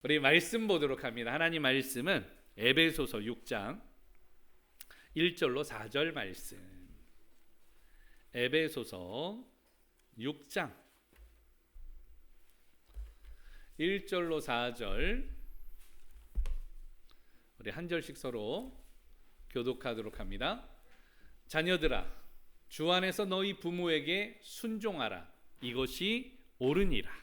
우리 말씀 보도록 합니다. 하나님 말씀은 에베소서 6장 1절로 4절 말씀. 에베소서 6장 1절로 4절 우리 한 절씩 서로 교독하도록 합니다. 자녀들아, 주 안에서 너희 부모에게 순종하라. 이것이 옳으니라.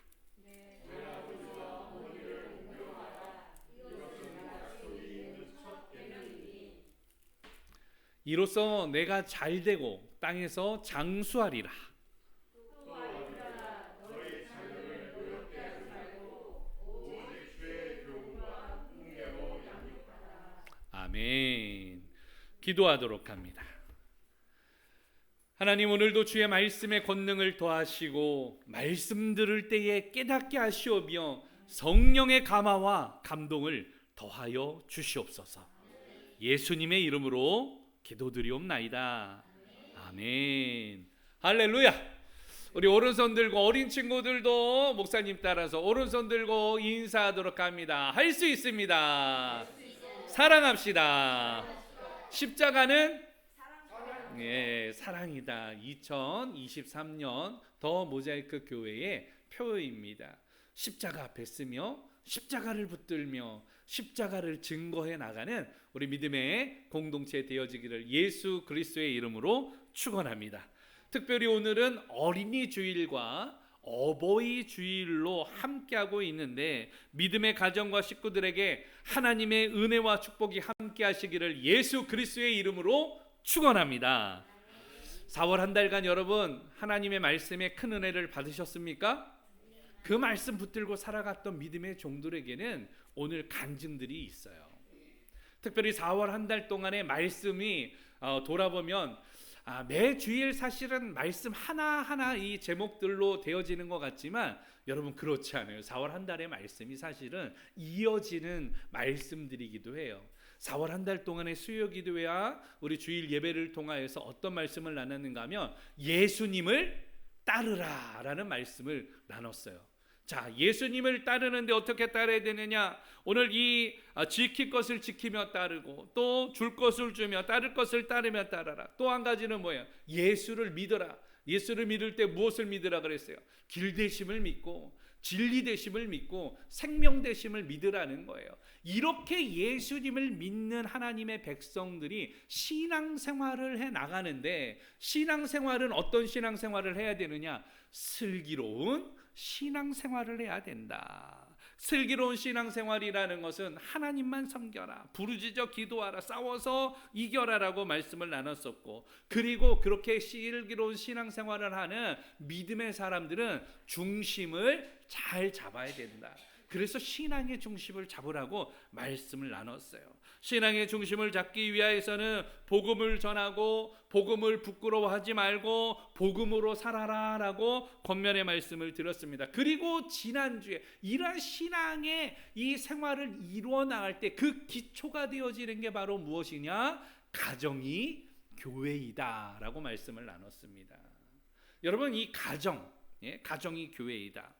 이로써 내가 잘되고 땅에서 장수하리라. 아멘. 기도하도록 합니다. 하나님, 오늘도 주의 말씀의 권능을 더하시고 말씀 들을 때에 깨닫게 하시오며 성령의 감화와 감동을 더하여 주시옵소서. 예수님의 이름으로 기도드리옵나이다. 아멘. 할렐루야. 우리 오른손 들고 어린 친구들도 목사님 따라서 오른손 들고 인사하도록 합니다. 할 수 있습니다. 사랑합시다. 십자가는 사랑이다. 2023년 더 모자이크 교회의 표어입니다. 십자가 앞에 쓰며 십자가를 붙들며 십자가를 증거해 나가는 우리 믿음의 공동체 되어지기를 예수 그리스도의 이름으로 축원합니다. 특별히 오늘은 어린이 주일과 어버이 주일로 함께하고 있는데 믿음의 가정과 식구들에게 하나님의 은혜와 축복이 함께하시기를 예수 그리스도의 이름으로 축원합니다. 4월 한 달간 여러분 하나님의 말씀에 큰 은혜를 받으셨습니까? 그 말씀 붙들고 살아갔던 믿음의 종들에게는 오늘 간증들이 있어요. 특별히 4월 한 달 동안의 말씀이 돌아보면 매 주일 사실은 말씀 하나하나 이 제목들로 되어지는 것 같지만 여러분 그렇지 않아요. 4월 한 달의 말씀이 사실은 이어지는 말씀들이기도 해요. 4월 한 달 동안의 수요 기도회와 우리 주일 예배를 통하여서 어떤 말씀을 나눴는가 하면 예수님을 따르라 라는 말씀을 나눴어요. 자, 예수님을 따르는데 어떻게 따라야 되느냐? 오늘 이 지킬 것을 지키며 따르고 또 줄 것을 주며 따를 것을 따르며 따라라. 또 한 가지는 뭐예요? 예수를 믿어라. 예수를 믿을 때 무엇을 믿으라 그랬어요? 길 되심을 믿고 진리 되심을 믿고 생명 되심을 믿으라는 거예요. 이렇게 예수님을 믿는 하나님의 백성들이 신앙생활을 해 나가는데 신앙생활은 어떤 신앙생활을 해야 되느냐? 슬기로운 신앙생활을 해야 된다. 슬기로운 신앙생활이라는 것은 하나님만 섬겨라, 부르짖어 기도하라, 싸워서 이겨라라고 말씀을 나눴었고, 그리고 그렇게 슬기로운 신앙생활을 하는 믿음의 사람들은 중심을 잘 잡아야 된다. 그래서 신앙의 중심을 잡으라고 말씀을 나눴어요. 신앙의 중심을 잡기 위해서는 복음을 전하고 복음을 부끄러워하지 말고 복음으로 살아라 라고 권면의 말씀을 드렸습니다. 그리고 지난주에 이러한 신앙의 이 생활을 이루어 나갈 때 그 기초가 되어지는 게 바로 무엇이냐? 가정이 교회이다 라고 말씀을 나눴습니다. 여러분, 이 가정이 교회이다.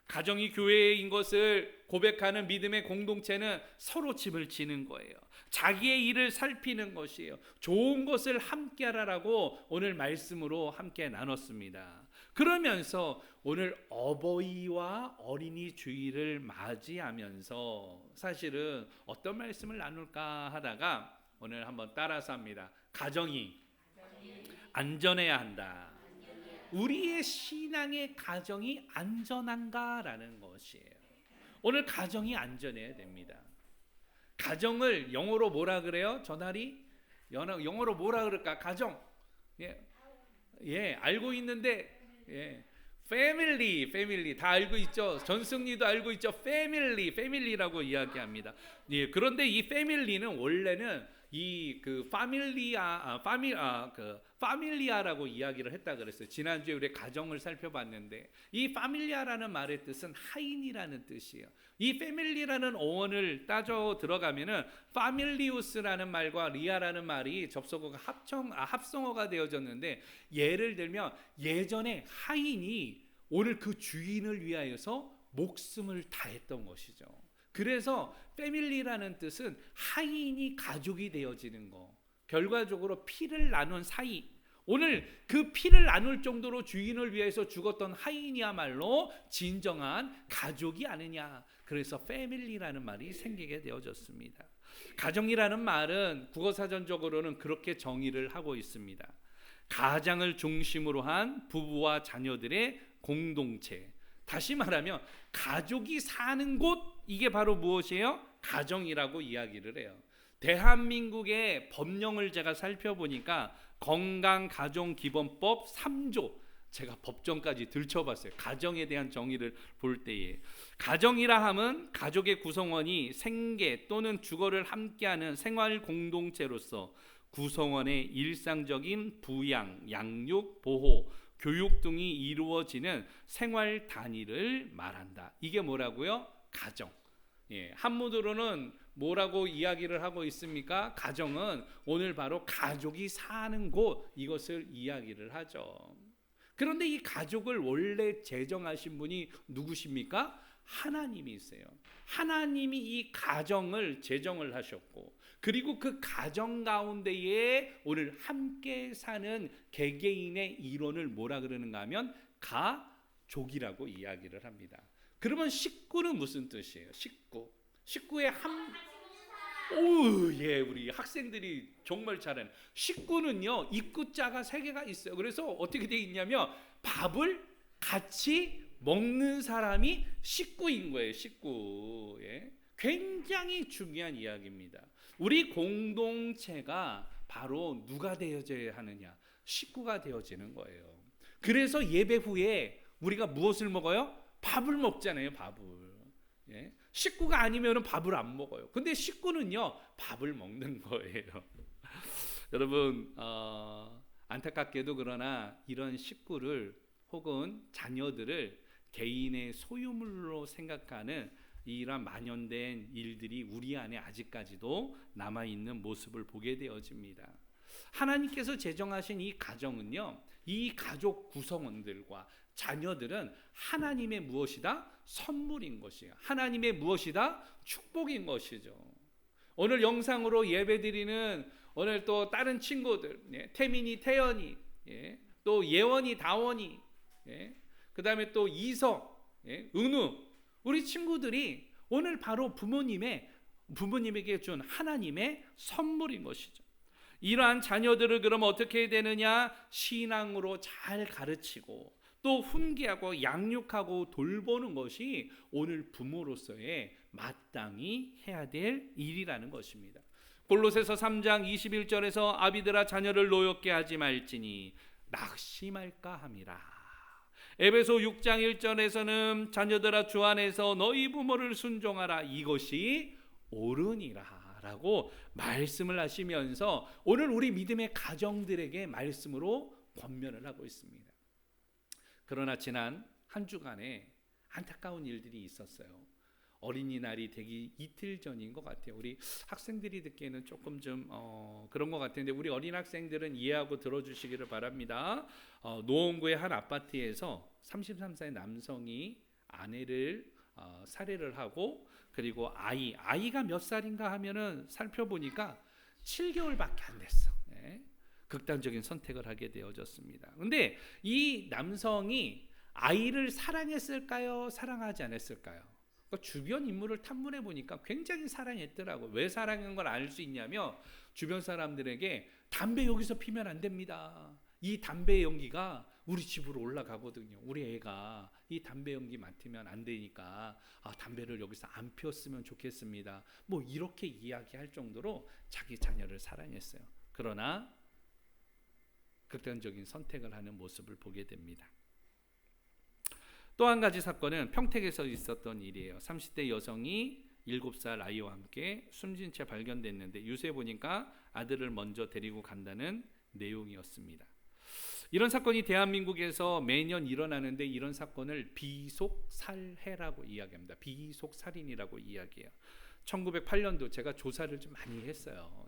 가정이 교회인 것을 고백하는 믿음의 공동체는 서로 짐을 지는 거예요. 자기의 일을 살피는 것이에요. 좋은 것을 함께 하라라고 오늘 말씀으로 함께 나눴습니다. 그러면서 오늘 어버이와 어린이 주일을 맞이하면서 사실은 어떤 말씀을 나눌까 하다가 오늘 한번 따라서 합니다. 가정이 안전해야 한다. 우리의 신앙의 가정이 안전한가라는 것이에요. 오늘 가정이 안전해야 됩니다. 가정을 영어로 뭐라 그래요? 전하리? 영어로 뭐라 그럴까? 가정. 알고 있는데 패밀리 다 알고 있죠. 전승리도 알고 있죠. 패밀리라고 이야기합니다. 그런데 이 패밀리는 원래는 파밀리아라고 이야기를 했다 그랬어요. 지난주에 우리 가정을 살펴봤는데 이 파밀리아라는 말의 뜻은 하인이라는 뜻이에요. 이 패밀리라는 어원을 따져 들어가면은 파밀리우스라는 말과 리아라는 말이 접속어가 합성어가 되어졌는데, 예를 들면 예전에 하인이 오늘 그 주인을 위하여서 목숨을 다했던 것이죠. 그래서 패밀리라는 뜻은 하인이 가족이 되어지는 거. 결과적으로 피를 나눈 사이. 오늘 그 피를 나눌 정도로 주인을 위해서 죽었던 하인이야말로 진정한 가족이 아니냐. 그래서 패밀리라는 말이 생기게 되어졌습니다. 가정이라는 말은 국어사전적으로는 그렇게 정의를 하고 있습니다. 가장을 중심으로 한 부부와 자녀들의 공동체. 다시 말하면 가족이 사는 곳, 이게 바로 무엇이에요? 가정이라고 이야기를 해요. 대한민국의 법령을 제가 살펴보니까 건강가정기본법 3조, 제가 법정까지 들춰봤어요. 가정에 대한 정의를 볼 때에 가정이라 함은 가족의 구성원이 생계 또는 주거를 함께하는 생활 공동체로서 구성원의 일상적인 부양, 양육, 보호, 교육 등이 이루어지는 생활 단위를 말한다. 이게 뭐라고요? 가정. 한문으로는 뭐라고 이야기를 하고 있습니까? 가정은 오늘 바로 가족이 사는 곳, 이것을 이야기를 하죠. 그런데 이 가족을 원래 제정하신 분이 누구십니까? 하나님이세요. 하나님이 이 가정을 제정을 하셨고, 그리고 그 가정 가운데에 오늘 함께 사는 개개인의 일원을 뭐라 그러는가 하면 가족이라고 이야기를 합니다. 그러면 식구는 무슨 뜻이에요? 식구의 우리 학생들이 정말 잘하는. 식구는요, 입구자가 3개가 있어요. 그래서 어떻게 되어 있냐면 밥을 같이 먹는 사람이 식구인 거예요. 식구. 굉장히 중요한 이야기입니다. 우리 공동체가 바로 누가 되어져야 하느냐? 식구가 되어지는 거예요. 그래서 예배 후에 우리가 무엇을 먹어요? 밥을 먹잖아요. 밥을. 식구가 아니면 밥을 안 먹어요. 근데 식구는요, 밥을 먹는 거예요. 여러분, 안타깝게도 그러나 이런 식구를 혹은 자녀들을 개인의 소유물로 생각하는 이런 만연된 일들이 우리 안에 아직까지도 남아있는 모습을 보게 되어집니다. 하나님께서 제정하신 이 가정은요, 이 가족 구성원들과 자녀들은 하나님의 무엇이다? 선물인 것이에요. 하나님의 무엇이다? 축복인 것이죠. 오늘 영상으로 예배드리는 오늘 또 다른 친구들, 태민이, 태연이, 또 예원이, 다원이, 그 다음에 또 이석, 은우, 우리 친구들이 오늘 바로 부모님에게 준 하나님의 선물인 것이죠. 이러한 자녀들을 그럼 어떻게 해야 되느냐? 신앙으로 잘 가르치고 또 훈계하고 양육하고 돌보는 것이 오늘 부모로서의 마땅히 해야 될 일이라는 것입니다. 골로새서 3장 21절에서 아비들아 자녀를 노엽게 하지 말지니 낙심할까 함이라. 에베소 6장 1절에서는 자녀들아 주 안에서 너희 부모를 순종하라, 이것이 옳으니라 라고 말씀을 하시면서 오늘 우리 믿음의 가정들에게 말씀으로 권면을 하고 있습니다. 그러나 지난 한 주간에 안타까운 일들이 있었어요. 어린이날이 되기 이틀 전인 것 같아요. 우리 학생들이 듣기에는 조금 좀 그런 것 같은데 우리 어린 학생들은 이해하고 들어주시기를 바랍니다. 노원구의 한 아파트에서 33歳남성이 아내를 살해를 하고, 그리고 아이가 몇 살인가 하면은 살펴보니까 7개월밖에 안 됐어. 극단적인 선택을 하게 되어졌습니다. 근데 이 남성이 아이를 사랑했을까요? 사랑하지 않았을까요? 그러니까 주변 인물을 탐문해 보니까 굉장히 사랑했더라고요. 왜 사랑한 걸 알 수 있냐면 주변 사람들에게 담배 여기서 피면 안 됩니다. 이 담배 연기가 우리 집으로 올라가거든요. 우리 애가 이 담배 연기 맡으면 안 되니까 담배를 여기서 안 피웠으면 좋겠습니다. 뭐 이렇게 이야기할 정도로 자기 자녀를 사랑했어요. 그러나 극단적인 선택을 하는 모습을 보게 됩니다. 또 한 가지 사건은 평택에서 있었던 일이에요. 30대 여성이 7살 아이와 함께 숨진 채 발견됐는데 유세 보니까 아들을 먼저 데리고 간다는 내용이었습니다. 이런 사건이 대한민국에서 매년 일어나는데 이런 사건을 비속살해라고 이야기합니다. 비속살인이라고 이야기해요. 1908년도 제가 조사를 좀 많이 했어요.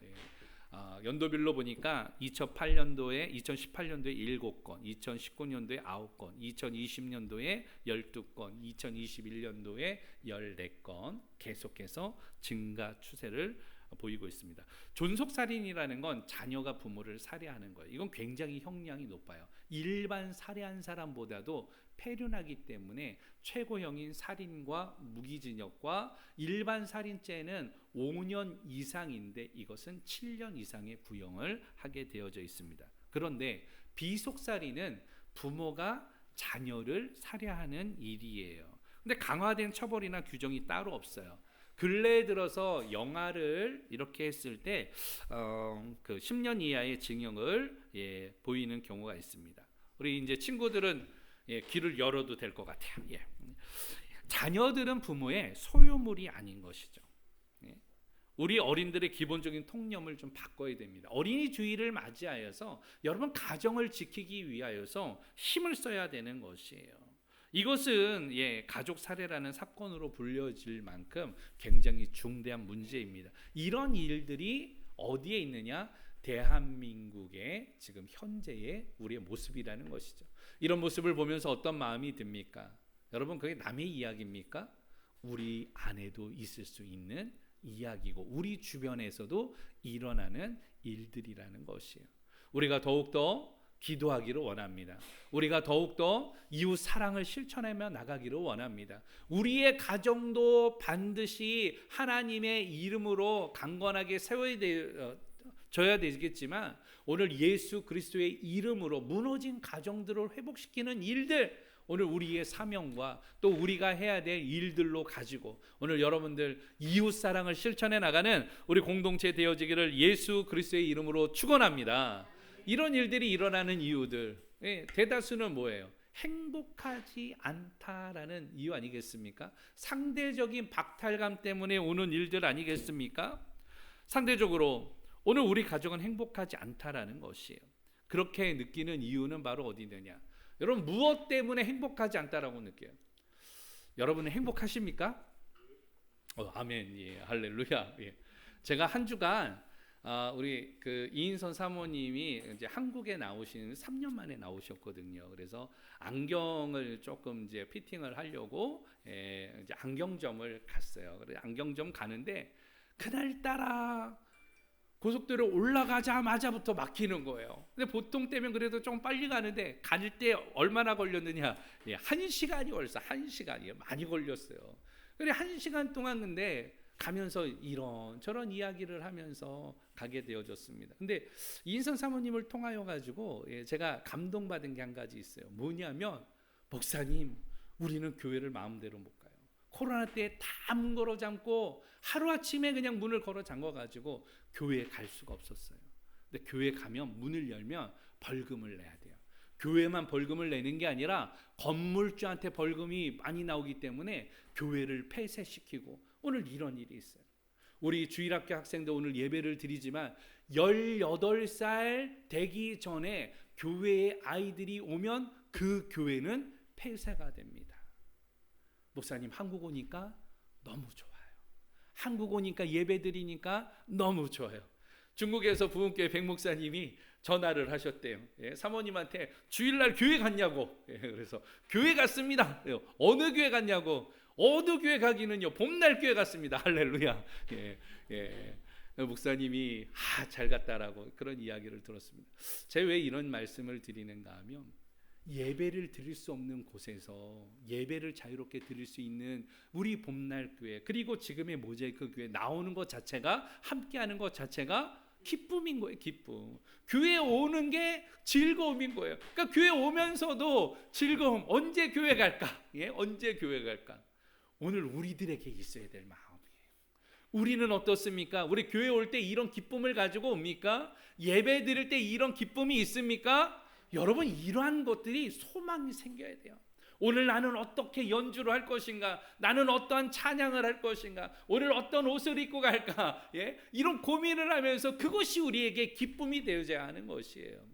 연도별로 보니까 2018년도에 7건, 2019년도에 9건, 2020년도에 12건, 2021년도에 14건 계속해서 증가 추세를 보이고 있습니다. 존속살인이라는 건 자녀가 부모를 살해하는 거예요. 이건 굉장히 형량이 높아요. 일반 살해한 사람보다도 폐륜하기 때문에 최고형인 살인과 무기징역과 일반 살인죄는 5년 이상인데 이것은 7년 이상의 구형을 하게 되어져 있습니다. 그런데 비속살인은 부모가 자녀를 살해하는 일이에요. 근데 강화된 처벌이나 규정이 따로 없어요. 근래에 들어서 영아를 이렇게 했을 때 그 10년 이하의 징역을 보이는 경우가 있습니다. 우리 이제 친구들은 귀를 열어도 될 것 같아요. 자녀들은 부모의 소유물이 아닌 것이죠. 우리 어린들의 기본적인 통념을 좀 바꿔야 됩니다. 어린이 주의를 맞이하여서 여러분 가정을 지키기 위하여서 힘을 써야 되는 것이에요. 이것은 가족 살해라는 사건으로 불려질 만큼 굉장히 중대한 문제입니다. 이런 일들이 어디에 있느냐? 대한민국의 지금 현재의 우리의 모습이라는 것이죠. 이런 모습을 보면서 어떤 마음이 듭니까? 여러분, 그게 남의 이야기입니까? 우리 안에도 있을 수 있는 이야기고 우리 주변에서도 일어나는 일들이라는 것이에요. 우리가 더욱더 기도하기를 원합니다. 우리가 더욱더 이웃 사랑을 실천하며 나가기를 원합니다. 우리의 가정도 반드시 하나님의 이름으로 강건하게 세워져야 되겠지만 오늘 예수 그리스도의 이름으로 무너진 가정들을 회복시키는 일들, 오늘 우리의 사명과 또 우리가 해야 될 일들로 가지고 오늘 여러분들 이웃 사랑을 실천해 나가는 우리 공동체 되어지기를 예수 그리스도의 이름으로 축원합니다. 이런 일들이 일어나는 이유들, 대다수는 뭐예요? 행복하지 않다라는 이유 아니겠습니까? 상대적인 박탈감 때문에 오는 일들 아니겠습니까? 상대적으로 오늘 우리 가족은 행복하지 않다라는 것이에요. 그렇게 느끼는 이유는 바로 어디 있느냐? 여러분, 무엇 때문에 행복하지 않다라고 느껴요? 여러분은 행복하십니까? 아멘. 할렐루야. 제가 한 주간 우리 그 이인선 사모님이 이제 한국에 나오신 3년 만에 나오셨거든요. 그래서 안경을 조금 이제 피팅을 하려고 이제 안경점을 갔어요. 그래서 안경점 가는데 그날따라 고속도로 올라가자마자부터 막히는 거예요. 근데 보통 때면 그래도 좀 빨리 가는데 갈 때 얼마나 걸렸느냐? 1시간이 걸렸어. 1시간이요. 많이 걸렸어요. 그래 1시간 동안 근데 가면서 이런저런 이야기를 하면서 가게 되어졌습니다. 근데 이인선 사모님을 통하여 가지고 제가 감동받은 게 한 가지 있어요. 뭐냐면, 목사님, 우리는 교회를 마음대로 못 가요. 코로나 때 다 문 걸어 잠고 하루아침에 그냥 문을 걸어 잠궈 가지고 교회에 갈 수가 없었어요. 근데 교회 가면 문을 열면 벌금을 내야 돼요. 교회만 벌금을 내는 게 아니라 건물주한테 벌금이 많이 나오기 때문에 교회를 폐쇄시키고 오늘 이런 일이 있어요. 우리 주일학교 학생들 오늘 예배를 드리지만 18살 되기 전에 교회에 아이들이 오면 그 교회는 폐쇄가 됩니다. 목사님, 한국 오니까 너무 좋아요. 한국 오니까 예배 드리니까 너무 좋아요. 중국에서 부흥교회 백 목사님이 전화를 하셨대요. 사모님한테 주일날 교회 갔냐고. 그래서 교회 갔습니다. 어느 교회 갔냐고. 어느 교회 가기는요, 봄날 교회 갔습니다. 할렐루야. 목사님이 잘 갔다라고 그런 이야기를 들었습니다. 제가 왜 이런 말씀을 드리는가 하면, 예배를 드릴 수 없는 곳에서 예배를 자유롭게 드릴 수 있는 우리 봄날 교회, 그리고 지금의 모자이크 교회 나오는 것 자체가, 함께하는 것 자체가 기쁨인 거예요. 기쁨. 교회 오는 게 즐거움인 거예요. 그러니까 교회 오면서도 즐거움. 언제 교회 갈까? 언제 교회 갈까? 오늘 우리들에게 있어야 될 마음이에요. 우리는 어떻습니까? 우리 교회 올 때 이런 기쁨을 가지고 옵니까? 예배 드릴 때 이런 기쁨이 있습니까? 여러분, 이러한 것들이 소망이 생겨야 돼요. 오늘 나는 어떻게 연주를 할 것인가? 나는 어떠한 찬양을 할 것인가? 오늘 어떤 옷을 입고 갈까? 이런 고민을 하면서 그것이 우리에게 기쁨이 되어야 하는 것이에요.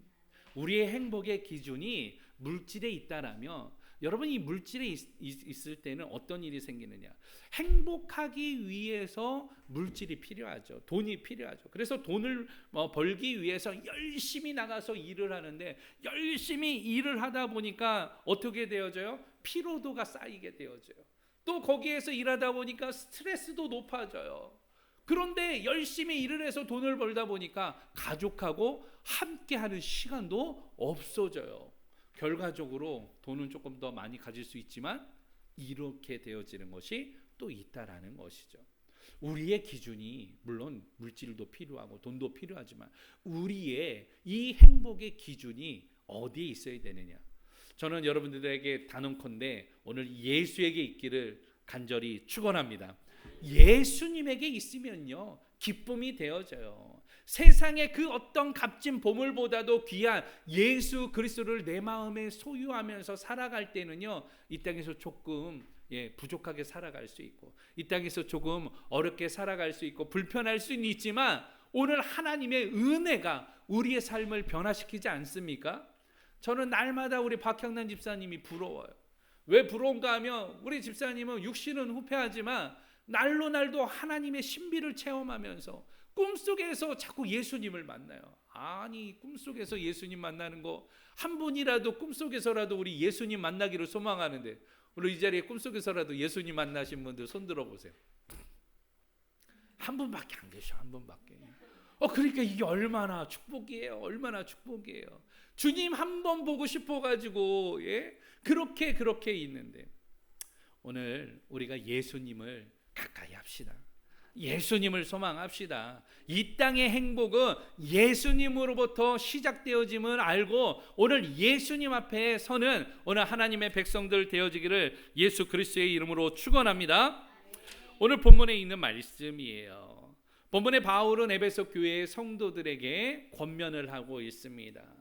우리의 행복의 기준이 물질에 있다라면 여러분이 물질에 있을 때는 어떤 일이 생기느냐? 행복하기 위해서 물질이 필요하죠. 돈이 필요하죠. 그래서 돈을 벌기 위해서 열심히 나가서 일을 하는데, 열심히 일을 하다 보니까 어떻게 되어져요? 피로도가 쌓이게 되어져요. 또 거기에서 일하다 보니까 스트레스도 높아져요. 그런데 열심히 일을 해서 돈을 벌다 보니까 가족하고 함께하는 시간도 없어져요. 결과적으로 돈은 조금 더 많이 가질 수 있지만 이렇게 되어지는 것이 또 있다라는 것이죠. 우리의 기준이 물론 물질도 필요하고 돈도 필요하지만 우리의 이 행복의 기준이 어디에 있어야 되느냐? 저는 여러분들에게 단언컨대 오늘 예수에게 있기를 간절히 축원합니다. 예수님에게 있으면요, 기쁨이 되어져요. 세상의 그 어떤 값진 보물보다도 귀한 예수 그리스도를 내 마음에 소유하면서 살아갈 때는요, 이 땅에서 조금 부족하게 살아갈 수 있고, 이 땅에서 조금 어렵게 살아갈 수 있고, 불편할 수는 있지만 오늘 하나님의 은혜가 우리의 삶을 변화시키지 않습니까? 저는 날마다 우리 박형란 집사님이 부러워요. 왜 부러운가 하면 우리 집사님은 육신은 후패하지만 날로 날도 하나님의 신비를 체험하면서 꿈속에서 자꾸 예수님을 만나요. 아니, 꿈속에서 예수님 만나는 거 한 분이라도 꿈속에서라도 우리 예수님 만나기를 소망하는데, 오늘 이 자리에 꿈속에서라도 예수님 만나신 분들 손 들어보세요. 한 분밖에 안 계셔. 한 분밖에. 그러니까 이게 얼마나 축복이에요. 얼마나 축복이에요. 주님 한 번 보고 싶어가지고 그렇게 있는데, 오늘 우리가 예수님을 가까이 합시다. 예수님을 소망합시다. 이 땅의 행복은 예수님으로부터 시작되어짐을 알고 오늘 예수님 앞에 서는 오늘 하나님의 백성들 되어지기를 예수 그리스도의 이름으로 축원합니다. 오늘 본문에 있는 말씀이에요. 본문에 바울은 에베소 교회의 성도들에게 권면을 하고 있습니다.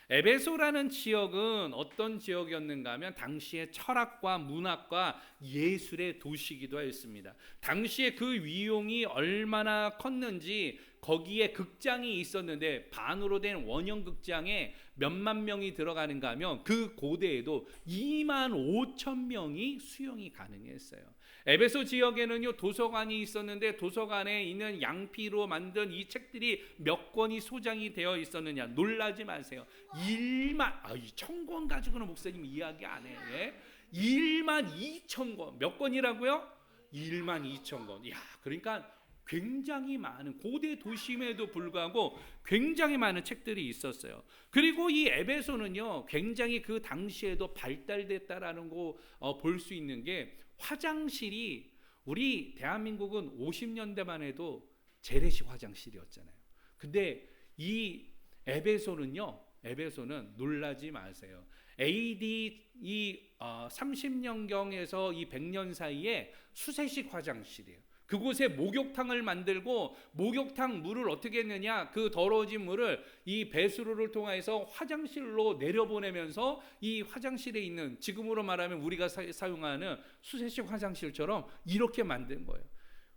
에베소라는 지역은 어떤 지역이었는가 하면 당시의 철학과 문학과 예술의 도시이기도 하였습니다. 당시에 그 위용이 얼마나 컸는지 거기에 극장이 있었는데 반으로 된 원형 극장에 몇만 명이 들어가는가 하면 그 고대에도 2만 5천 명이 수용이 가능했어요. 에베소 지역에는요, 도서관이 있었는데 도서관에 있는 양피로 만든 이 책들이 몇 권이 소장이 되어 있었느냐, 놀라지 마세요. 1만 1,000권 가지고는 목사님 이야기 안 해요. 1만 2천 권. 몇 권이라고요? 1만 2천 권. 이야, 그러니까 굉장히 많은, 고대 도심에도 불구하고 굉장히 많은 책들이 있었어요. 그리고 이 에베소는요, 굉장히 그 당시에도 발달됐다라는 거 볼 수 있는 게, 화장실이 우리 대한민국은 50년대만 해도 재래식 화장실이었잖아요. 근데 이 에베소는 놀라지 마세요. AD 30년경에서 이 100년 사이에 수세식 화장실이에요. 그곳에 목욕탕을 만들고 목욕탕 물을 어떻게 했느냐, 그 더러워진 물을 이 배수로를 통해서 화장실로 내려보내면서 이 화장실에 있는, 지금으로 말하면 우리가 사용하는 수세식 화장실처럼 이렇게 만든 거예요.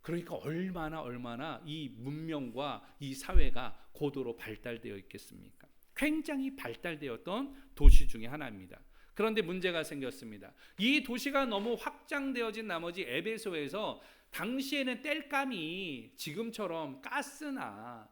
그러니까 얼마나 이 문명과 이 사회가 고도로 발달되어 있겠습니까? 굉장히 발달되었던 도시 중에 하나입니다. 그런데 문제가 생겼습니다. 이 도시가 너무 확장되어진 나머지 에베소에서 당시에는 땔감이 지금처럼 가스나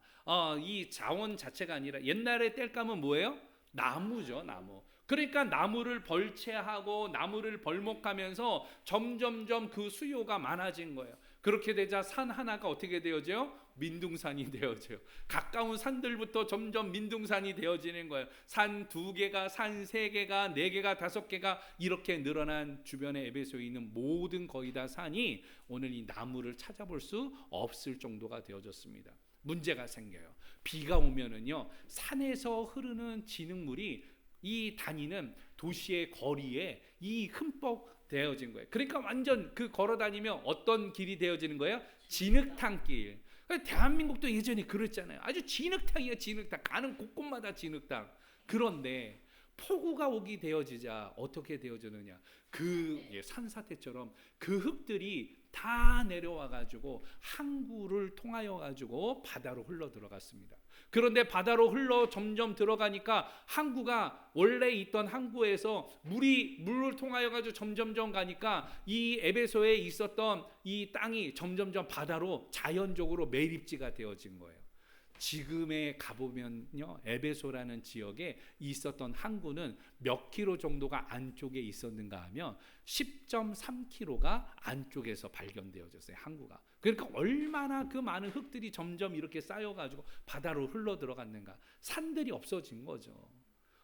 이 자원 자체가 아니라, 옛날에 땔감은 뭐예요? 나무죠, 나무. 그러니까 나무를 벌채하고 나무를 벌목하면서 점점점 그 수요가 많아진 거예요. 그렇게 되자 산 하나가 어떻게 되어져요? 민둥산이 되어져요. 가까운 산들부터 점점 민둥산이 되어지는 거예요. 산 2개가, 산 3개가, 4개가, 5개가 이렇게 늘어난 주변에 에베소에 있는 모든 거의 다 산이 오늘 이 나무를 찾아볼 수 없을 정도가 되어졌습니다. 문제가 생겨요. 비가 오면은요, 산에서 흐르는 진흙물이 이 다니는 도시의 거리에 이 흠뻑 되어진 거예요. 그러니까 완전 그 걸어 다니면 어떤 길이 되어지는 거예요? 진흙탕길. 대한민국도 예전에 그랬잖아요. 아주 진흙탕이에요, 진흙탕. 가는 곳곳마다 진흙탕. 그런데 폭우가 오게 되어지자 어떻게 되어지느냐, 그 산사태처럼 그 흙들이 다 내려와 가지고 항구를 통하여 가지고 바다로 흘러 들어갔습니다. 그런데 바다로 흘러 점점 들어가니까 항구가 원래 있던 항구에서 물을 통하여 가지고 점점점 가니까 이 에베소에 있었던 이 땅이 점점점 바다로 자연적으로 매립지가 되어진 거예요. 지금에 가보면요, 에베소라는 지역에 있었던 항구는 몇 킬로 정도가 안쪽에 있었는가 하면 10.3km가 안쪽에서 발견되어졌어요, 항구가. 그러니까 얼마나 그 많은 흙들이 점점 이렇게 쌓여가지고 바다로 흘러 들어갔는가. 산들이 없어진 거죠.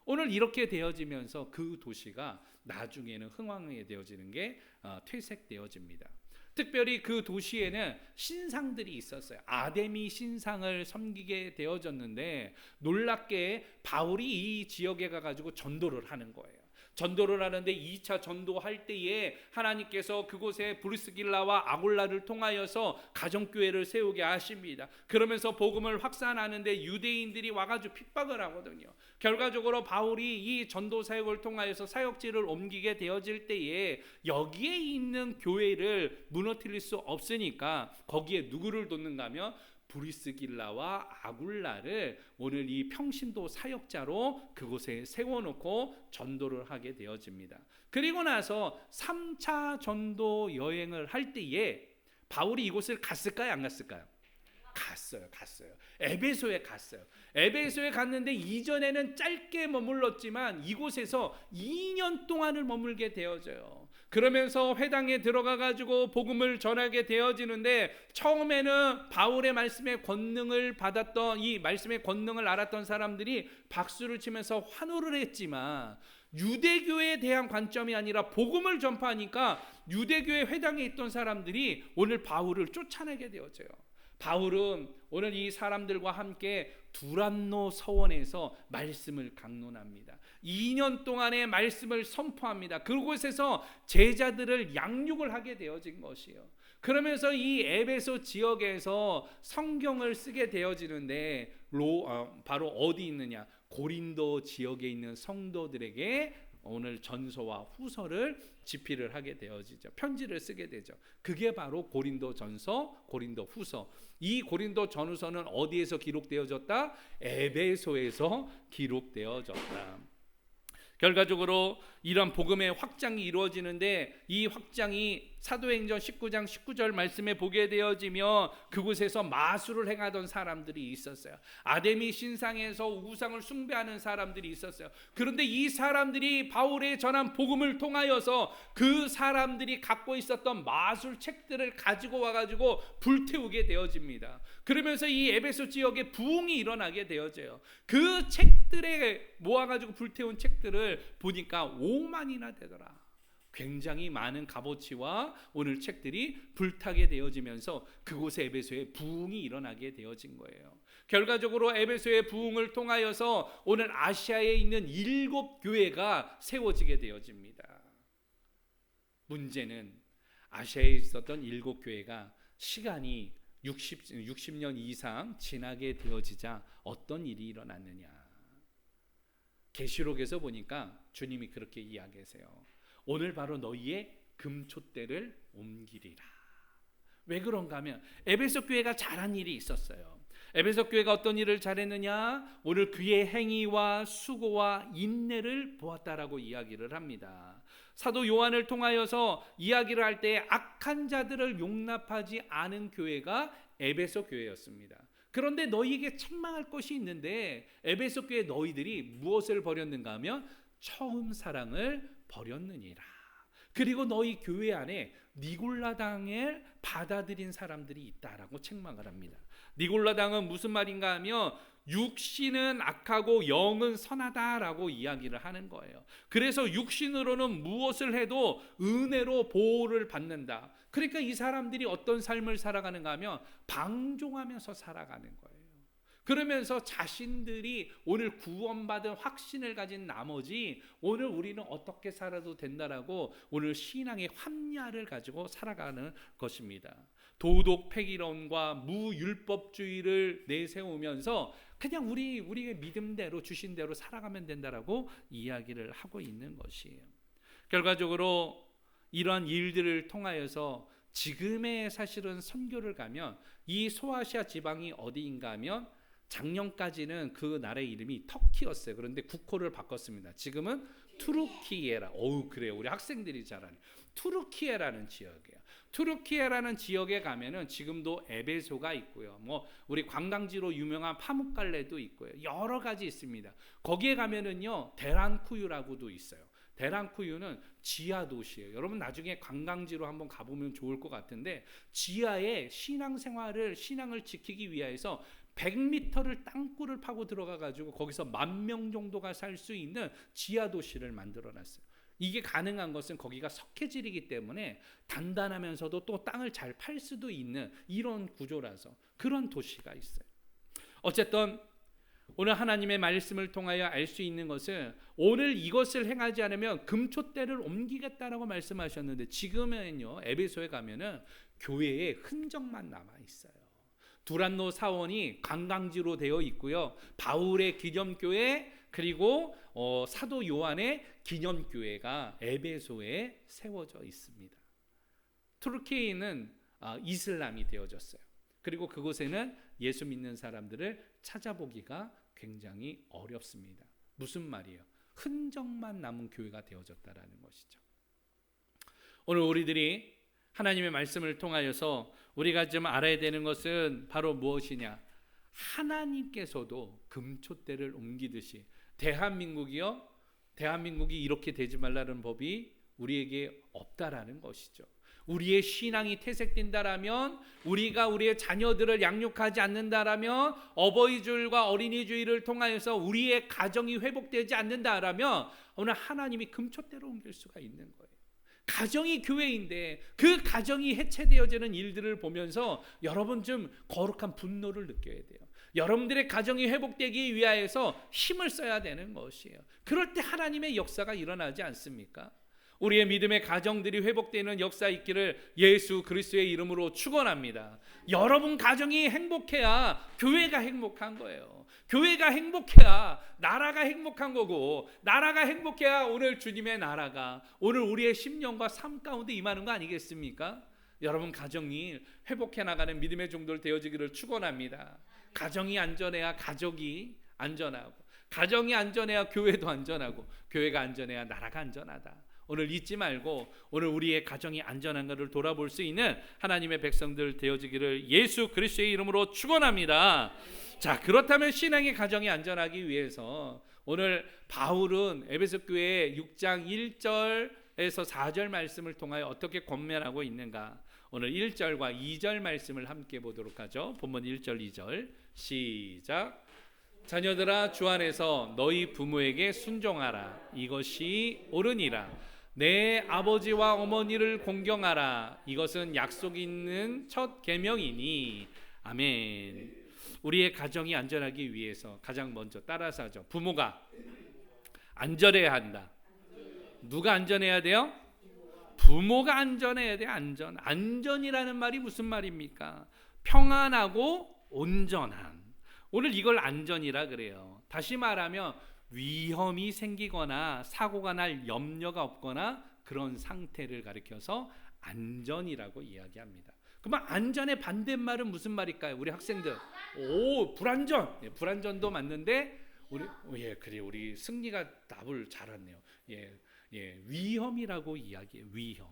오늘 이렇게 되어지면서 그 도시가 나중에는 흥왕에 되어지는 게 퇴색되어집니다. 특별히 그 도시에는 신상들이 있었어요. 아데미 신상을 섬기게 되어졌는데 놀랍게 바울이 이 지역에 가가지고 전도를 하는 거예요. 전도를 하는데 2차 전도할 때에 하나님께서 그곳에 브리스길라와 아굴라를 통하여서 가정교회를 세우게 하십니다. 그러면서 복음을 확산하는데 유대인들이 와가지고 핍박을 하거든요. 결과적으로 바울이 이 전도 사역을 통하여서 사역지를 옮기게 되어질 때에 여기에 있는 교회를 무너뜨릴 수 없으니까 거기에 누구를 뒀는가 하면 브리스길라와 아굴라를 오늘 이 평신도 사역자로 그곳에 세워놓고 전도를 하게 되어집니다. 그리고 나서 3차 전도 여행을 할 때에 바울이 이곳을 갔을까요? 안 갔을까요? 갔어요. 에베소에 갔어요. 에베소에 갔는데 이전에는 짧게 머물렀지만 이곳에서 2년 동안을 머물게 되어져요. 그러면서 회당에 들어가 가지고 복음을 전하게 되어지는데 처음에는 바울의 말씀의 권능을 받았던 이 말씀의 권능을 알았던 사람들이 박수를 치면서 환호를 했지만 유대교에 대한 관점이 아니라 복음을 전파하니까 유대교의 회당에 있던 사람들이 오늘 바울을 쫓아내게 되어져요. 바울은 오늘 이 사람들과 함께 두란노 서원에서 말씀을 강론합니다. 2년 동안의 말씀을 선포합니다. 그곳에서 제자들을 양육을 하게 되어진 것이에요. 그러면서 이 에베소 지역에서 성경을 쓰게 되어지는데 바로 어디 있느냐? 고린도 지역에 있는 성도들에게 오늘 전서와 후서를 집필을 하게 되어지죠. 편지를 쓰게 되죠. 그게 바로 고린도 전서, 고린도 후서. 이 고린도 전후서는 어디에서 기록되어졌다? 에베소에서 기록되어졌다. 결과적으로 이런 복음의 확장이 이루어지는데 이 확장이 사도행전 19장 19절 말씀에 보게 되어지며 그곳에서 마술을 행하던 사람들이 있었어요. 아데미 신상에서 우상을 숭배하는 사람들이 있었어요. 그런데 이 사람들이 바울의 전한 복음을 통하여서 그 사람들이 갖고 있었던 마술 책들을 가지고 와가지고 불태우게 되어집니다. 그러면서 이 에베소 지역에 부흥이 일어나게 되어져요. 그 책들에 모아가지고 불태운 책들을 보니까 5만이나 되더라. 굉장히 많은 값어치와 오늘 책들이 불타게 되어지면서 그곳에 에베소에 부흥이 일어나게 되어진 거예요. 결과적으로 에베소의 부흥을 통하여서 오늘 아시아에 있는 7교회가 세워지게 되어집니다. 문제는 아시아에 있었던 7교회가 시간이 60년 이상 지나게 되어지자 어떤 일이 일어났느냐. 계시록에서 보니까 주님이 그렇게 이야기하세요. 오늘 바로 너희의 금촛대를 옮기리라. 왜 그런가 하면 에베소 교회가 잘한 일이 있었어요. 에베소 교회가 어떤 일을 잘했느냐? 오늘 그의 행위와 수고와 인내를 보았다라고 이야기를 합니다. 사도 요한을 통하여서 이야기를 할 때 악한 자들을 용납하지 않은 교회가 에베소 교회였습니다. 그런데 너희에게 책망할 것이 있는데 에베소 교회 너희들이 무엇을 버렸는가 하면 처음 사랑을 버렸느니라. 그리고 너희 교회 안에 니골라당을 받아들인 사람들이 있다라고 책망을 합니다. 니골라당은 무슨 말인가 하면 육신은 악하고 영은 선하다라고 이야기를 하는 거예요. 그래서 육신으로는 무엇을 해도 은혜로 보호를 받는다. 그러니까 이 사람들이 어떤 삶을 살아가는가 하면 방종하면서 살아가는 거예요. 그러면서 자신들이 오늘 구원받은 확신을 가진 나머지 오늘 우리는 어떻게 살아도 된다라고 오늘 신앙의 합리화를 가지고 살아가는 것입니다. 도덕 폐기론과 무율법주의를 내세우면서 그냥 우리의 믿음대로 주신 대로 살아가면 된다라고 이야기를 하고 있는 것이에요. 결과적으로 이러한 일들을 통하여서 지금의 사실은 선교를 가면 이 소아시아 지방이 어디인가 하면 작년까지는 그 나라의 이름이 터키였어요. 그런데 국호를 바꿨습니다. 지금은 투르키예라. 어우, 그래요. 우리 학생들이 잘 아는 투르키예라는 지역이에요. 투르키예라는 지역에 가면은 지금도 에베소가 있고요. 뭐 우리 관광지로 유명한 파묵갈레도 있고요. 여러 가지 있습니다. 거기에 가면은요, 데란쿠유라고도 있어요. 데란쿠유는 지하 도시예요. 여러분 나중에 관광지로 한번 가보면 좋을 것 같은데, 지하에 신앙을 지키기 위해서 100m를 땅굴을 파고 들어가 가지고 거기서 10,000명 정도가 살 수 있는 지하 도시를 만들어 놨어요. 이게 가능한 것은 거기가 석회질이기 때문에 단단하면서도 또 땅을 잘 팔 수도 있는 이런 구조라서 그런 도시가 있어요. 어쨌든 오늘 하나님의 말씀을 통하여 알 수 있는 것은, 오늘 이것을 행하지 않으면 금초대를 옮기겠다라고 말씀하셨는데, 지금은요 에베소에 가면은 교회의 흔적만 남아 있어요. 두란노 사원이 관광지로 되어 있고요. 바울의 기념교회, 그리고 사도 요한의 기념교회가 에베소에 세워져 있습니다. 투르키에는 이슬람이 되어졌어요. 그리고 그곳에는 예수 믿는 사람들을 찾아보기가 굉장히 어렵습니다. 무슨 말이에요? 흔적만 남은 교회가 되어졌다라는 것이죠. 오늘 우리들이 하나님의 말씀을 통하여서 우리가 좀 알아야 되는 것은 바로 무엇이냐? 하나님께서도 금초대를 옮기듯이 대한민국이 이렇게 되지 말라는 법이 우리에게 없다라는 것이죠. 우리의 신앙이 퇴색된다라면, 우리가 우리의 자녀들을 양육하지 않는다라면, 어버이주일과 어린이주일을 통하여서 우리의 가정이 회복되지 않는다라면 오늘 하나님이 금초대로 옮길 수가 있는 거예요. 가정이 교회인데 그 가정이 해체되어지는 일들을 보면서 여러분 좀 거룩한 분노를 느껴야 돼요. 여러분들의 가정이 회복되기 위하여서 힘을 써야 되는 것이에요. 그럴 때 하나님의 역사가 일어나지 않습니까? 우리의 믿음의 가정들이 회복되는 역사 있기를 예수 그리스도의 이름으로 축원합니다. 여러분 가정이 행복해야 교회가 행복한 거예요. 교회가 행복해야 나라가 행복한 거고, 나라가 행복해야 오늘 주님의 나라가 오늘 우리의 심령과 삶 가운데 임하는 거 아니겠습니까? 여러분 가정이 회복해 나가는 믿음의 종들 되어지기를 축원합니다. 가정이 안전해야 가족이 안전하고, 가정이 안전해야 교회도 안전하고, 교회가 안전해야 나라가 안전하다. 오늘 잊지 말고 오늘 우리의 가정이 안전한 것을 돌아볼 수 있는 하나님의 백성들 되어지기를 예수 그리스도의 이름으로 축원합니다. 자, 그렇다면 신앙의 가정이 안전하기 위해서 오늘 바울은 에베소 교회 6장 1절에서 4절 말씀을 통하여 어떻게 권면하고 있는가? 오늘 1절과 2절 말씀을 함께 보도록 하죠. 본문 1절 2절 시작. 자녀들아, 주 안에서 너희 부모에게 순종하라. 이것이 옳으니라. 내 아버지와 어머니를 공경하라. 이것은 약속 있는 첫 계명이니. 아멘. 우리의 가정이 안전하기 위해서 가장 먼저 따라서 하죠. 부모가 안전해야 한다. 누가 안전해야 돼요? 부모가 안전해야 돼. 안전이라는 말이 무슨 말입니까? 평안하고 온전한. 오늘 이걸 안전이라 그래요. 다시 말하면 위험이 생기거나 사고가 날 염려가 없거나 그런 상태를 가리켜서 안전이라고 이야기합니다. 그러면 안전의 반대말은 무슨 말일까요? 우리 학생들, 불안전. 불안전도 맞는데 우리 승리가 답을 잘했네요. 위험이라고 이야기해요. 위험.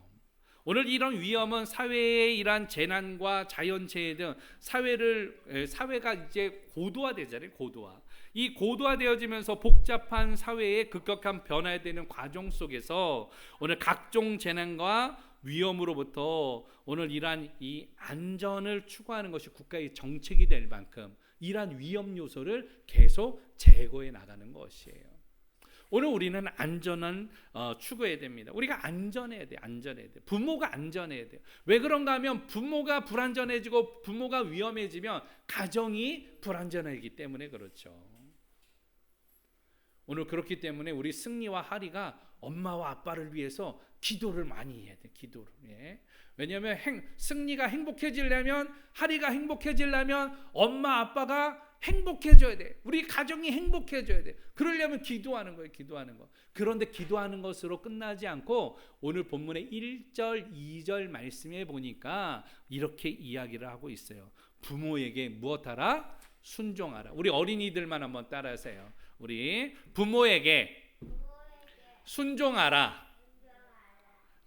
오늘 이런 위험은 사회의 이러한 재난과 자연재해 등 사회가 이제 고도화되잖아요. 이 고도화되어지면서 복잡한 사회의 급격한 변화에 되는 과정 속에서 오늘 각종 재난과 위험으로부터 오늘 이러한 이 안전을 추구하는 것이 국가의 정책이 될 만큼 이러한 위험 요소를 계속 제거해 나가는 것이에요. 오늘 우리는 안전은 추구해야 됩니다. 우리가 안전해야 돼. 부모가 안전해야 돼요. 왜 그런가 하면 부모가 불안전해지고 부모가 위험해지면 가정이 불안전하기 때문에 그렇죠. 오늘 그렇기 때문에 우리 승리와 하리가 엄마와 아빠를 위해서 기도를 많이 해야 돼. 기도를. 왜냐하면 승리가 행복해지려면, 하리가 행복해지려면 엄마 아빠가 행복해져야 돼. 우리 가정이 행복해져야 돼. 그러려면 기도하는 거예요. 기도하는 거. 그런데 기도하는 것으로 끝나지 않고 오늘 본문의 1절, 2절 말씀에 보니까 이렇게 이야기를 하고 있어요. 부모에게 무엇하라? 순종하라. 우리 어린이들만 한번 따라하세요. 우리 부모에게 순종하라.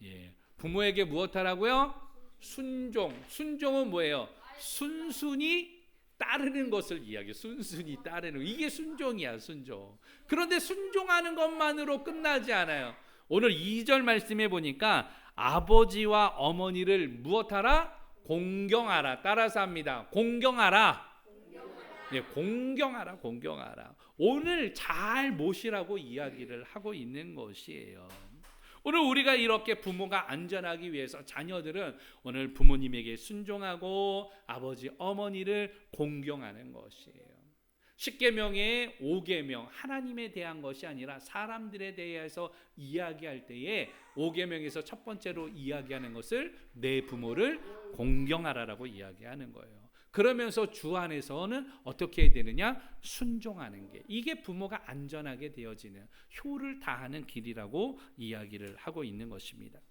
예, 부모에게 무엇하라고요? 순종. 순종은 뭐예요? 순순히 따르는 것을 이야기해요. 순순히 따르는 거. 이게 순종이야, 순종. 그런데 순종하는 것만으로 끝나지 않아요. 오늘 2절 말씀에 보니까 아버지와 어머니를 무엇하라? 공경하라. 따라서 합니다. 공경하라. 네, 공경하라, 공경하라. 오늘 잘 모시라고 이야기를 하고 있는 것이에요. 오늘 우리가 이렇게 부모가 안전하기 위해서 자녀들은 오늘 부모님에게 순종하고 아버지, 어머니를 공경하는 것이에요. 10계명의 5계명, 하나님에 대한 것이 아니라 사람들에 대해서 이야기할 때에 5계명에서 첫 번째로 이야기하는 것을 내 부모를 공경하라라고 이야기하는 거예요. 그러면서 주 안에서는 어떻게 해야 되느냐? 순종하는 게, 이게 부모가 안전하게 되어지는 효를 다하는 길이라고 이야기를 하고 있는 것입니다.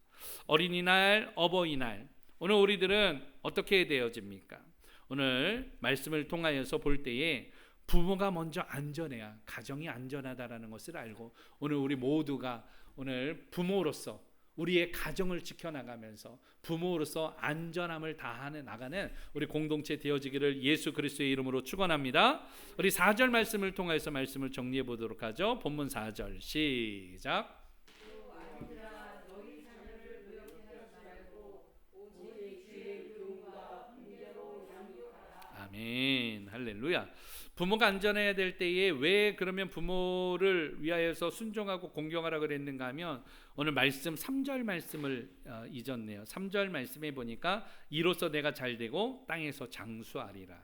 어린이날, 어버이날, 오늘 우리들은 어떻게 되어집니까? 오늘 말씀을 통하여서 볼 때에 부모가 먼저 안전해야 가정이 안전하다라는 것을 알고, 오늘 우리 모두가 오늘 부모로서 우리의 가정을 지켜나가면서 부모로서 안전함을 다하는 나가는 우리 공동체 되어지기를 예수 그리스도의 이름으로 축원합니다. 우리 4절 말씀을 통해서 말씀을 정리해 보도록 하죠. 본문 4절 시작. 아멘, 할렐루야. 부모가 안전해야 될 때에 왜 그러면 부모를 위하여서 순종하고 공경하라 그랬는가 하면, 오늘 말씀 3절 말씀을 잊었네요. 3절 말씀에 보니까 이로써 내가 잘되고 땅에서 장수하리라.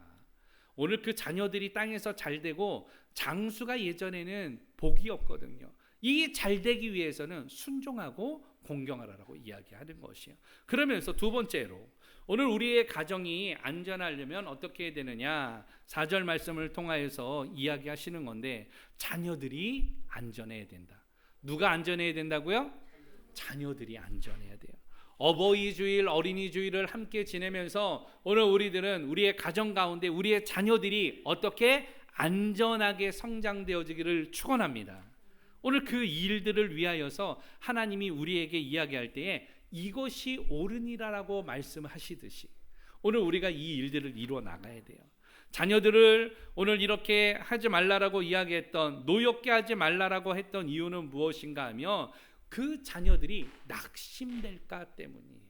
오늘 그 자녀들이 땅에서 잘되고, 장수가 예전에는 복이 없거든요. 이 잘되기 위해서는 순종하고 공경하라라고 이야기하는 것이에요. 그러면서 두 번째로 오늘 우리의 가정이 안전하려면 어떻게 해야 되느냐? 4절 말씀을 통하여서 이야기하시는 건데, 자녀들이 안전해야 된다. 누가 안전해야 된다고요? 자녀들이 안전해야 돼요. 어버이 주일, 어린이 주일을 함께 지내면서 오늘 우리들은 우리의 가정 가운데 우리의 자녀들이 어떻게 안전하게 성장되어지기를 축원합니다. 오늘 그 일들을 위하여서 하나님이 우리에게 이야기할 때에 이것이 옳으니라라고 말씀하시듯이 오늘 우리가 이 일들을 이루어 나가야 돼요. 자녀들을 오늘 이렇게 하지 말라라고 이야기했던, 노엽게 하지 말라라고 했던 이유는 무엇인가 하면 그 자녀들이 낙심될까 때문이에요.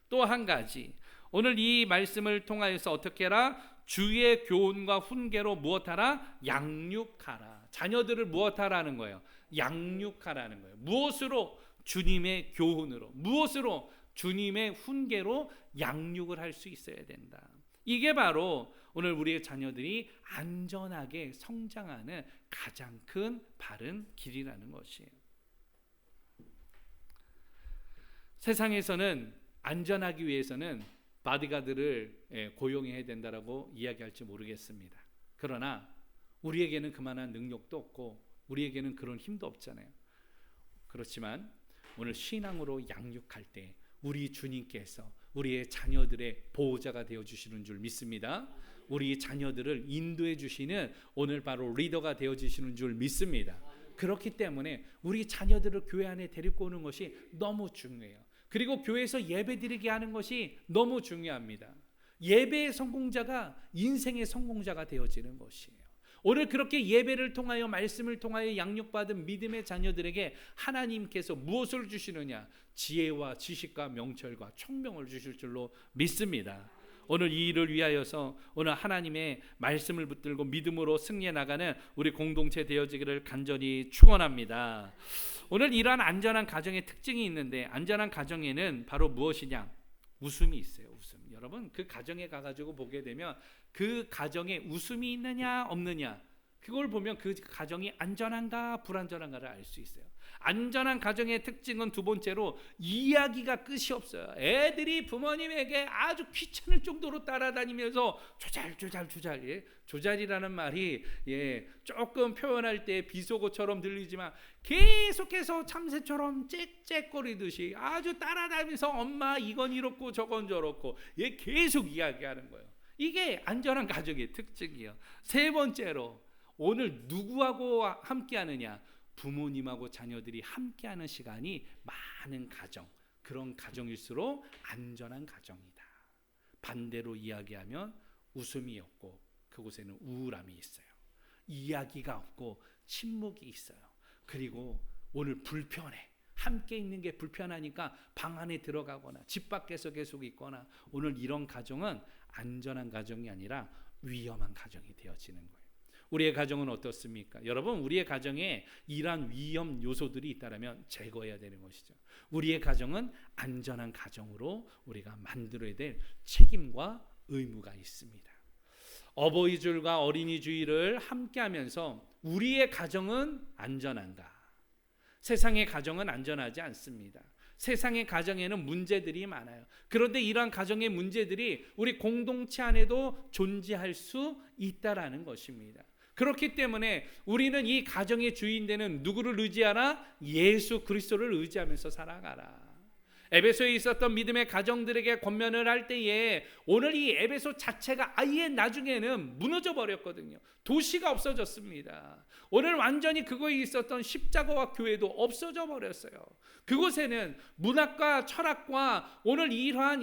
또 한 가지, 오늘 이 말씀을 통하여서 어떻게 하라? 주의 교훈과 훈계로 무엇하라? 양육하라. 자녀들을 무엇하라는 거예요? 양육하라는 거예요. 무엇으로? 주님의 교훈으로, 무엇으로? 주님의 훈계로 양육을 할 수 있어야 된다. 이게 바로 오늘 우리의 자녀들이 안전하게 성장하는 가장 큰 바른 길이라는 것이에요. 세상에서는 안전하기 위해서는 바디가드를 고용해야 된다라고 이야기할지 모르겠습니다. 그러나 우리에게는 그만한 능력도 없고 우리에게는 그런 힘도 없잖아요. 그렇지만 오늘 신앙으로 양육할 때 우리 주님께서 우리의 자녀들의 보호자가 되어주시는 줄 믿습니다. 우리 자녀들을 인도해 주시는 오늘 바로 리더가 되어주시는 줄 믿습니다. 그렇기 때문에 우리 자녀들을 교회 안에 데리고 오는 것이 너무 중요해요. 그리고 교회에서 예배드리게 하는 것이 너무 중요합니다. 예배의 성공자가 인생의 성공자가 되어지는 것이에요. 오늘 그렇게 예배를 통하여 말씀을 통하여 양육받은 믿음의 자녀들에게 하나님께서 무엇을 주시느냐? 지혜와 지식과 명철과 총명을 주실 줄로 믿습니다. 오늘 이 일을 위하여서 오늘 하나님의 말씀을 붙들고 믿음으로 승리해 나가는 우리 공동체 되어지기를 간절히 축원합니다. 오늘 이러한 안전한 가정의 특징이 있는데, 안전한 가정에는 바로 무엇이냐? 웃음이 있어요. 웃음. 여러분 그 가정에 가가지고 보게 되면 그 가정에 웃음이 있느냐 없느냐, 그걸 보면 그 가정이 안전한가 불안전한가를 알 수 있어요. 안전한 가정의 특징은 두 번째로 이야기가 끝이 없어요. 애들이 부모님에게 아주 귀찮을 정도로 따라다니면서 조잘조잘 예? 조잘이라는 말이 조금 표현할 때 비속어처럼 들리지만 계속해서 참새처럼 짹짹거리듯이 아주 따라다니면서 엄마 이건 이렇고 저건 저렇고 계속 이야기하는 거예요. 이게 안전한 가정의 특징이에요. 세 번째로 오늘 누구하고 함께하느냐? 부모님하고 자녀들이 함께하는 시간이 많은 가정, 그런 가정일수록 안전한 가정이다. 반대로 이야기하면 웃음이 없고 그곳에는 우울함이 있어요. 이야기가 없고 침묵이 있어요. 그리고 오늘 불편해. 함께 있는 게 불편하니까 방 안에 들어가거나 집 밖에서 계속 있거나, 오늘 이런 가정은 안전한 가정이 아니라 위험한 가정이 되어지는 거예요. 우리의 가정은 어떻습니까? 여러분, 우리의 가정에 이러한 위험 요소들이 있다면 제거해야 되는 것이죠. 우리의 가정은 안전한 가정으로 우리가 만들어야 될 책임과 의무가 있습니다. 어버이 주일과 어린이 주일을 함께하면서 우리의 가정은 안전한가? 세상의 가정은 안전하지 않습니다. 세상의 가정에는 문제들이 많아요. 그런데 이러한 가정의 문제들이 우리 공동체 안에도 존재할 수 있다라는 것입니다. 그렇기 때문에 우리는 이 가정의 주인 되는 누구를 의지하라? 예수 그리스도를 의지하면서 살아가라. 에베소에 있었던 믿음의 가정들에게 권면을 할 때에 오늘 이 에베소 자체가 아예 나중에는 무너져 버렸거든요. 도시가 없어졌습니다. 오늘 완전히 그거에 있었던 십자가와 교회도 없어져 버렸어요. 그곳에는 문학과 철학과 오늘 이러한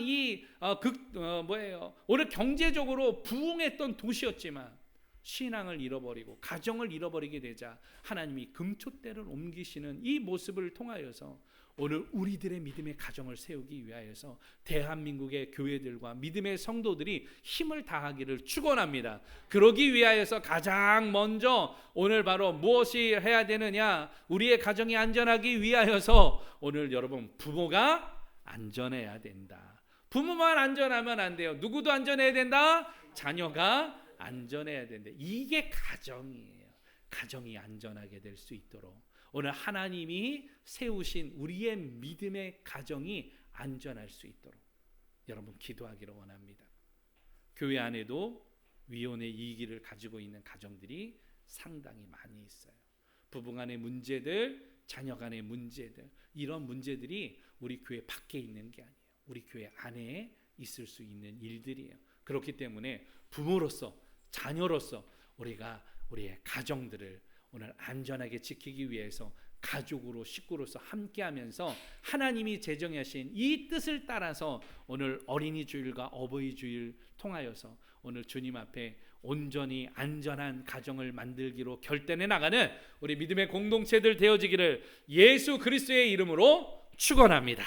오늘 경제적으로 부흥했던 도시였지만 신앙을 잃어버리고 가정을 잃어버리게 되자 하나님이 금초대를 옮기시는 이 모습을 통하여서 오늘 우리들의 믿음의 가정을 세우기 위하여서 대한민국의 교회들과 믿음의 성도들이 힘을 다하기를 축원합니다. 그러기 위하여서 가장 먼저 오늘 바로 무엇이 해야 되느냐? 우리의 가정이 안전하기 위하여서 오늘 여러분, 부모가 안전해야 된다. 부모만 안전하면 안 돼요. 누구도 안전해야 된다. 자녀가 안전해야 된다. 이게 가정이에요. 가정이 안전하게 될 수 있도록 오늘 하나님이 세우신 우리의 믿음의 가정이 안전할 수 있도록 여러분 기도하기를 원합니다. 교회 안에도 위혼의 이기를 가지고 있는 가정들이 상당히 많이 있어요. 부부 간의 문제들, 자녀 간의 문제들, 이런 문제들이 우리 교회 밖에 있는 게 아니에요. 우리 교회 안에 있을 수 있는 일들이에요. 그렇기 때문에 부모로서, 자녀로서 우리가 우리의 가정들을 오늘 안전하게 지키기 위해서 가족으로, 식구로서 함께하면서 하나님이 제정하신 이 뜻을 따라서 오늘 어린이 주일과 어버이 주일 통하여서 오늘 주님 앞에 온전히 안전한 가정을 만들기로 결단해 나가는 우리 믿음의 공동체들 되어지기를 예수 그리스도의 이름으로 축원합니다.